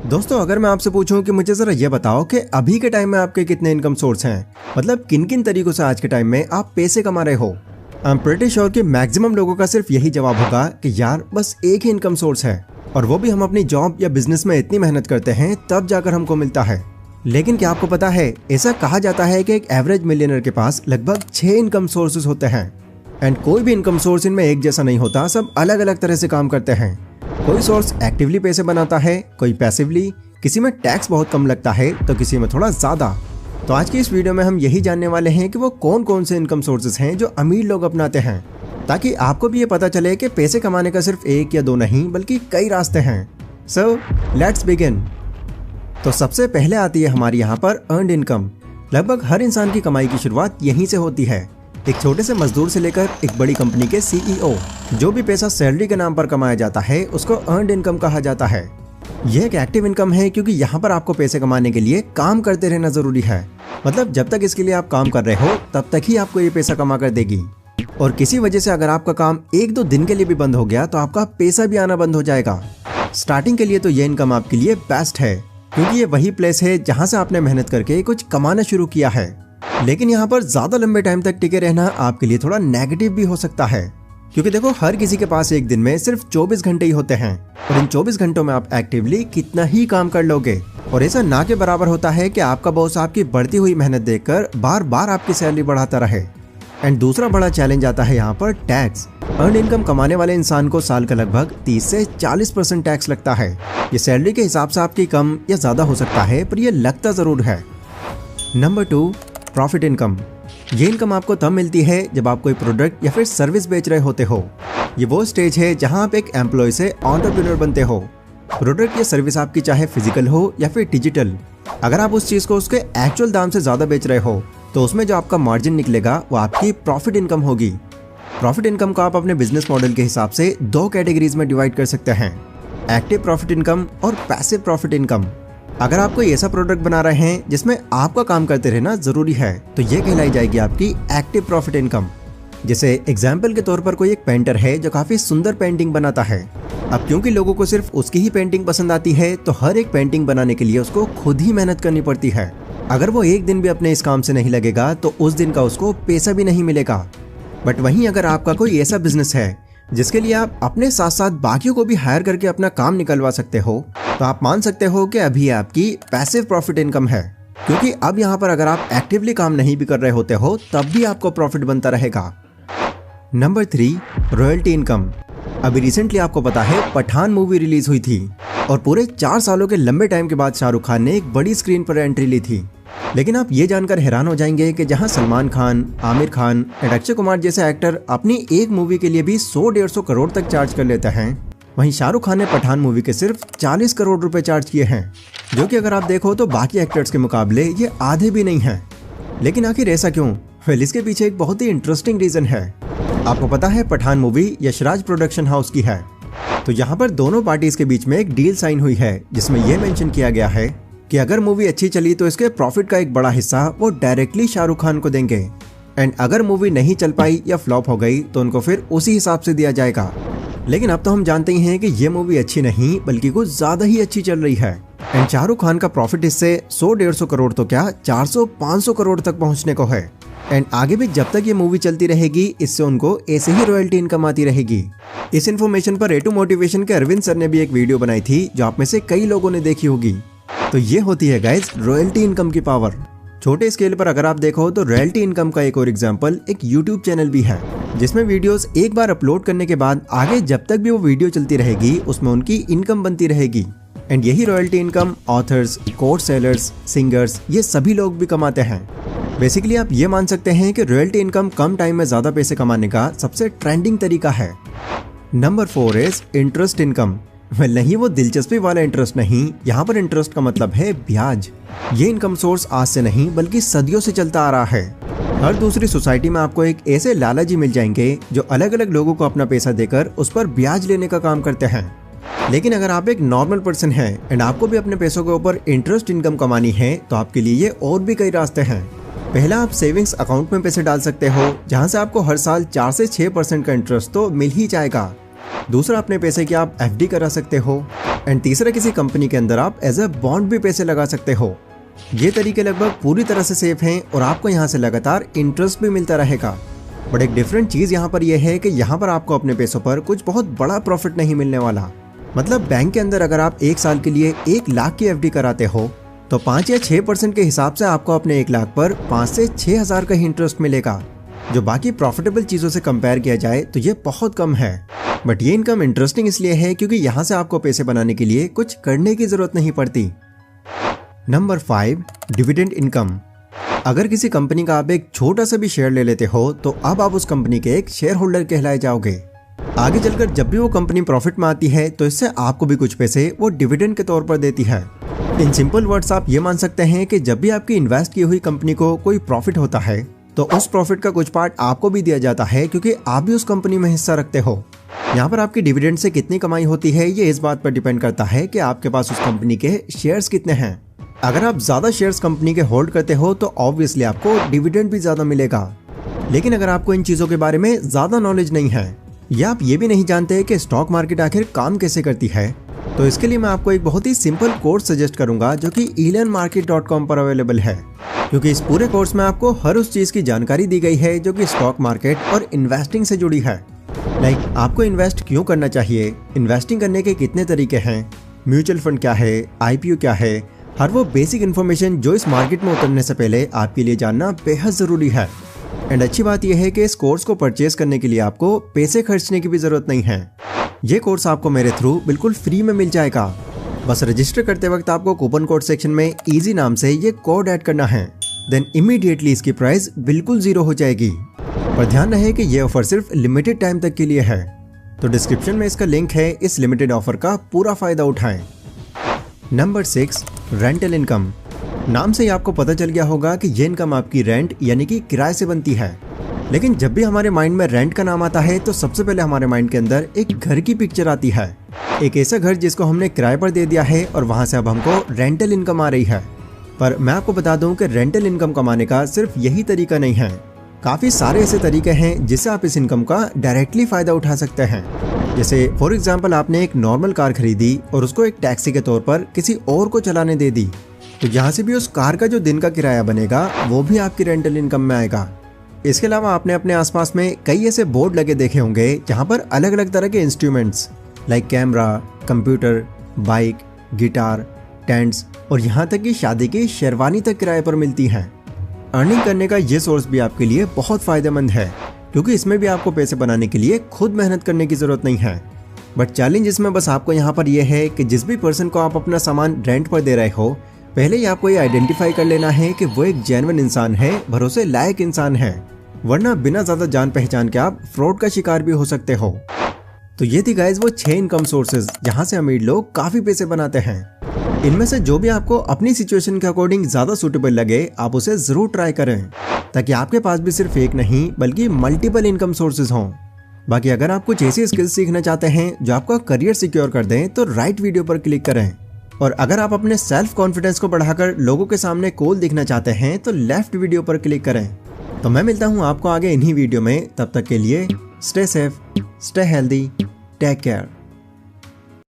दोस्तों, अगर मैं आपसे पूछूं कि मुझे जरा ये बताओ कि अभी के टाइम में आपके कितने इनकम सोर्स हैं, मतलब किन किन तरीकों से आज के टाइम में आप पैसे कमा रहे हो। आई एम प्रीटी श्योर कि मैक्सिमम लोगों का सिर्फ यही जवाब होगा कि यार बस एक ही इनकम सोर्स है, और वो भी हम अपनी जॉब या बिजनेस में इतनी मेहनत करते हैं तब जाकर हमको मिलता है। लेकिन क्या आपको पता है, ऐसा कहा जाता है कि एक एवरेज मिलियनर के पास लगभग 6 इनकम सोर्सेज होते हैं। एंड कोई भी इनकम सोर्स इनमें एक जैसा नहीं होता, सब अलग अलग तरह से काम करते हैं। कोई सोर्स एक्टिवली पैसे बनाता है, कोई पैसिवली, किसी में टैक्स बहुत कम लगता है तो किसी में थोड़ा ज्यादा। तो आज की इस वीडियो में हम यही जानने वाले हैं कि वो कौन कौन से इनकम सोर्सेज हैं जो अमीर लोग अपनाते हैं, ताकि आपको भी ये पता चले कि पैसे कमाने का सिर्फ एक या दो नहीं बल्कि कई रास्ते हैं। So let's begin. तो सबसे पहले आती है हमारी यहाँ पर अर्नड इनकम। लगभग हर इंसान की कमाई की शुरुआत यहीं से होती है। एक छोटे से मजदूर से लेकर एक बड़ी कंपनी के सीईओ, जो भी पैसा सैलरी के नाम पर कमाया जाता है उसको अर्नड इनकम कहा जाता है। यह एक एक्टिव इनकम है क्योंकि यहाँ पर आपको पैसे कमाने के लिए काम करते रहना जरूरी है। मतलब जब तक इसके लिए आप काम कर रहे हो तब तक ही आपको ये पैसा कमा कर देगी। और किसी वजह से अगर आपका काम एक दो दिन के लिए भी बंद हो गया तो आपका पैसा भी आना बंद हो जाएगा। स्टार्टिंग के लिए तो ये इनकम आपके लिए बेस्ट है, क्योंकि ये वही प्लेस है जहाँ से आपने मेहनत करके कुछ कमाना शुरू किया है। लेकिन यहाँ पर ज्यादा लंबे टाइम तक टिके रहना आपके लिए थोड़ा नेगेटिव भी हो सकता है, क्योंकि देखो हर किसी के पास एक दिन में सिर्फ 24 घंटे ही होते हैं, और इन 24 घंटों में आप एक्टिवली कितना ही काम कर लोगे। और ऐसा ना के बराबर होता है कि आपका बॉस आपकी बढ़ती हुई मेहनत देखकर बार बार आपकी सैलरी बढ़ाता रहे। एंड दूसरा बड़ा चैलेंज आता है यहाँ पर टैक्स। अर्न इनकम कमाने वाले इंसान को साल का लगभग 30 से 40% टैक्स लगता है। ये सैलरी के हिसाब से आपकी कम या ज्यादा हो सकता है, पर यह लगता जरूर है। Number 2, profit income. ये इनकम आपको तब मिलती है जब आप कोई प्रोडक्ट या फिर सर्विस बेच रहे होते हो। ये वो स्टेज है जहां आप एक एम्प्लॉय से एंटरप्रेन्योर बनते हो। प्रोडक्ट या सर्विस आपकी चाहे फिजिकल हो या फिर डिजिटल, अगर आप उस चीज को उसके एक्चुअल दाम से ज्यादा बेच रहे हो तो उसमें जो आपका मार्जिन निकलेगा वो आपकी प्रॉफिट इनकम होगी। प्रॉफिट इनकम को आप अपने बिजनेस मॉडल के हिसाब से 2 कैटेगरीज में डिवाइड कर सकते हैं, एक्टिव प्रॉफिट इनकम और पैसिव प्रॉफिट इनकम। अगर आप कोई ऐसा प्रोडक्ट बना रहे हैं जिसमें आपका काम करते रहना जरूरी है तो ये कहलाई जाएगी आपकी एक्टिव प्रॉफिट इनकम। जैसे एग्जाम्पल के तौर पर कोई एक पेंटर है जो काफी सुंदर पेंटिंग बनाता है। अब क्योंकि लोगों को सिर्फ उसकी ही पेंटिंग पसंद आती है तो हर एक पेंटिंग बनाने के लिए उसको खुद ही मेहनत करनी पड़ती है। अगर वो एक दिन भी अपने इस काम से नहीं लगेगा तो उस दिन का उसको पैसा भी नहीं मिलेगा। बट वहीं अगर आपका कोई ऐसा बिजनेस है जिसके लिए आप अपने साथ साथ बाकियों को भी हायर करके अपना काम निकलवा सकते हो, तो आप मान सकते हो कि अभी आपकी पैसिव प्रॉफिट इनकम है, क्योंकि अब यहाँ पर अगर आप एक्टिवली काम नहीं भी कर रहे होते हो तब भी आपको प्रॉफिट बनता रहेगा। Number 3, royalty income. अभी रिसेंटली आपको पता है पठान मूवी रिलीज हुई थी, और पूरे 4 सालों के लंबे टाइम के बाद शाहरुख खान ने एक बड़ी स्क्रीन पर एंट्री ली थी। लेकिन आप ये जानकर हैरान हो जाएंगे कि जहां सलमान खान, आमिर खान और अक्षय कुमार जैसे एक्टर अपनी एक मूवी के लिए भी 100-150 करोड़ तक चार्ज कर लेते हैं, वहीं शाहरुख खान ने पठान मूवी के सिर्फ 40 करोड़ रुपए चार्ज किए हैं, जो कि अगर आप देखो तो बाकी एक्टर्स के मुकाबले ये आधे भी नहीं हैं। लेकिन आखिर ऐसा क्यों? वेल, इसके पीछे एक बहुत ही इंटरेस्टिंग रीजन है। आपको पता है Pathaan movie Yashraj production house की है, तो यहाँ पर दोनों पार्टीज के बीच में एक डील साइन हुई है जिसमें यह मेंशन किया गया है कि अगर मूवी अच्छी चली तो इसके प्रॉफिट का एक बड़ा हिस्सा वो डायरेक्टली शाहरुख खान को देंगे, एंड अगर मूवी नहीं चल पाई या फ्लॉप हो गई तो उनको फिर उसी हिसाब से दिया जाएगा। लेकिन अब तो हम जानते ही हैं कि ये मूवी अच्छी नहीं बल्कि कुछ ज्यादा ही अच्छी चल रही है, एंड शाहरुख खान का प्रॉफिट इससे 100-150 करोड़ तो क्या 400-500 करोड़ तक पहुंचने को है। एंड आगे भी जब तक ये मूवी चलती रहेगी इससे उनको ऐसे ही रॉयल्टी इनकम आती रहेगी। इस इन्फॉर्मेशन पर ए2 मोटिवेशन के अरविंद सर ने भी एक वीडियो बनाई थी जो आप में से कई लोगों ने देखी होगी। तो ये होती है गाइज रॉयल्टी इनकम की पावर। छोटे स्केल पर अगर आप देखो तो रॉयल्टी इनकम का एक और एग्जांपल एक यूट्यूब चैनल भी है, जिसमें वीडियोस एक बार अपलोड करने के बाद आगे जब तक भी वो वीडियो चलती रहेगी उसमें उनकी इनकम बनती रहेगी। एंड यही royalty income authors, course sellers, singers, ये सभी लोग भी कमाते हैं। बेसिकली आप ये मान सकते हैं कि रॉयल्टी इनकम कम टाइम में ज्यादा पैसे कमाने का सबसे ट्रेंडिंग तरीका है। Number 4 is interest income. Well, नहीं, वो दिलचस्पी वाला इंटरेस्ट नहीं, यहाँ पर इंटरेस्ट का मतलब है ब्याज। ये इनकम सोर्स आज से नहीं बल्कि सदियों से चलता आ रहा है। हर दूसरी सोसाइटी में आपको एक ऐसे लालाजी मिल जाएंगे जो अलग अलग लोगों को अपना पैसा देकर उस पर ब्याज लेने का काम करते हैं। लेकिन अगर आप एक नॉर्मल पर्सन हैं एंड आपको भी अपने पैसों के ऊपर इंटरेस्ट इनकम कमानी है तो आपके लिए ये और भी कई रास्ते हैं। पहला, आप सेविंग्स अकाउंट में पैसे डाल सकते हो, जहां से आपको हर साल 4 से 6% का इंटरेस्ट तो मिल ही जाएगा। दूसरा, अपने पैसे की आप FD करा सकते हो। एंड तीसरा, किसी कंपनी के अंदर आप एज अ बॉन्ड भी पैसे लगा सकते हो। ये तरीके लगभग पूरी तरह से सेफ हैं और आपको यहाँ से लगातार इंटरेस्ट भी मिलता रहेगा। बट एक डिफरेंट चीज यहाँ पर यह है कि यहाँ पर आपको अपने पैसों पर कुछ बहुत बड़ा प्रॉफिट नहीं मिलने वाला। मतलब बैंक के अंदर अगर आप 1 साल के लिए 1 लाख की FD कराते हो तो 5 या 6% के हिसाब से आपको अपने 1 लाख पर 5 से 6 हज़ार का ही इंटरेस्ट मिलेगा, जो बाकी प्रॉफिटेबल चीजों से कंपेयर किया जाए तो ये बहुत कम है। बट ये इनकम इंटरेस्टिंग इसलिए है क्योंकि यहाँ से आपको पैसे बनाने के लिए कुछ करने की जरूरत नहीं पड़ती। Number 5, dividend income. अगर किसी कंपनी का आप एक छोटा सा भी शेयर ले लेते हो तो अब आप उस कंपनी के एक शेयर होल्डर कहलाए जाओगे। आगे चलकर जब भी वो कंपनी प्रॉफिट में आती है तो इससे आपको भी कुछ पैसे वो डिविडेंड के तौर पर देती है। इन सिंपल वर्ड्स आप ये मान सकते हैं कि जब भी आपकी इन्वेस्ट की हुई कंपनी को कोई प्रॉफिट होता है तो उस प्रॉफिट का कुछ पार्ट आपको भी दिया जाता है, क्योंकि आप भी उस कंपनी में हिस्सा रखते हो। यहाँ पर आपकी डिविडेंड से कितनी कमाई होती है ये इस बात पर डिपेंड करता है कि आपके पास उस कंपनी के शेयर्स कितने हैं। अगर आप ज्यादा शेयर्स कंपनी के होल्ड करते हो तो ऑब्वियसली आपको डिविडेंड भी ज्यादा मिलेगा। लेकिन अगर आपको इन चीजों के बारे में ज्यादा नॉलेज नहीं है या आप ये भी नहीं जानते कि स्टॉक मार्केट आखिर काम कैसे करती है, तो इसके लिए मैं आपको एक बहुत ही सिंपल कोर्स सजेस्ट करूंगा जो कि elearnmarket.com पर अवेलेबल है। क्योंकि इस पूरे कोर्स में आपको हर उस चीज की जानकारी दी गई है जो कि स्टॉक मार्केट और इन्वेस्टिंग से जुड़ी है। लाइक आपको इन्वेस्ट क्यों करना चाहिए, इन्वेस्टिंग करने के कितने तरीके हैं, म्यूचुअल फंड क्या है, IPO क्या है, हर वो बेसिक इन्फॉर्मेशन जो इस मार्केट में उतरने से पहले आपके लिए जानना बेहद जरूरी है। एंड अच्छी बात यह है कि इस कोर्स को परचेज करने के लिए आपको पैसे खर्चने की भी जरूरत नहीं है। ये कोर्स आपको मेरे थ्रू बिल्कुल फ्री में मिल जाएगा। बस रजिस्टर करते वक्त आपको कूपन कोड सेक्शन में इजी नाम से ये कोड ऐड करना है, देन इमीडिएटली इसकी प्राइस बिल्कुल 0 हो जाएगी। पर ध्यान रहे कि ये ऑफर सिर्फ लिमिटेड टाइम तक के लिए है, तो डिस्क्रिप्शन में इसका लिंक है, इस लिमिटेड ऑफर का पूरा फायदा उठाएं। Number 6, rental income. नाम से ही आपको पता चल गया होगा कि ये इनकम आपकी रेंट यानी कि किराए से बनती है। लेकिन जब भी हमारे माइंड में रेंट का नाम आता है तो सबसे पहले हमारे माइंड के अंदर एक घर की पिक्चर आती है, एक ऐसा घर जिसको हमने किराए पर दे दिया है और वहां से अब हमको रेंटल इनकम आ रही है। पर मैं आपको बता दूं कि रेंटल इनकम कमाने का सिर्फ यही तरीका नहीं है, काफी सारे ऐसे तरीके हैं जिससे आप इस इनकम का डायरेक्टली फायदा उठा सकते हैं। जैसे फॉर एग्जाम्पल आपने एक नॉर्मल कार खरीदी और उसको एक टैक्सी के तौर पर किसी और को चलाने दे दी, तो यहाँ से भी उस कार का जो दिन का किराया बनेगा वो भी आपकी रेंटल इनकम में आएगा। इसके अलावा आपने अपने आसपास में कई ऐसे बोर्ड लगे देखे होंगे जहाँ पर अलग अलग तरह के instruments like camera, computer, bike, guitar, tents और यहाँ तक कि शादी की शेरवानी तक किराए पर मिलती हैं। अर्निंग करने का ये सोर्स भी आपके लिए बहुत फायदेमंद है, क्योंकि इसमें भी आपको पैसे बनाने के लिए खुद मेहनत करने की जरूरत नहीं है। बट चैलेंज इसमें बस आपको यहाँ पर यह है कि जिस भी पर्सन को आप अपना सामान रेंट पर दे रहे हो, पहले ही आपको ये आइडेंटिफाई कर लेना है कि वो एक जेन्युइन इंसान है, भरोसे लायक इंसान है, वरना बिना ज्यादा जान पहचान के आप फ्रॉड का शिकार भी हो सकते हो। तो ये थी गाइज वो 6 इनकम सोर्सेज जहाँ से अमीर लोग काफी पैसे बनाते हैं। इनमें से जो भी आपको अपनी सिचुएशन के अकॉर्डिंग ज्यादा सुटेबल लगे आप उसे जरूर ट्राई करें, ताकि आपके पास भी सिर्फ एक नहीं बल्कि मल्टीपल इनकम सोर्सेज हों। बाकी अगर आप कुछ ऐसी स्किल्स सीखना चाहते हैं जो आपका करियर सिक्योर कर दें तो राइट वीडियो पर क्लिक करें। और अगर आप अपने सेल्फ कॉन्फिडेंस को बढ़ाकर लोगों के सामने कूल दिखना चाहते हैं तो लेफ्ट वीडियो पर क्लिक करें। तो मैं मिलता हूं आपको आगे इन्हीं वीडियो में, तब तक के लिए stay safe, stay healthy, take care.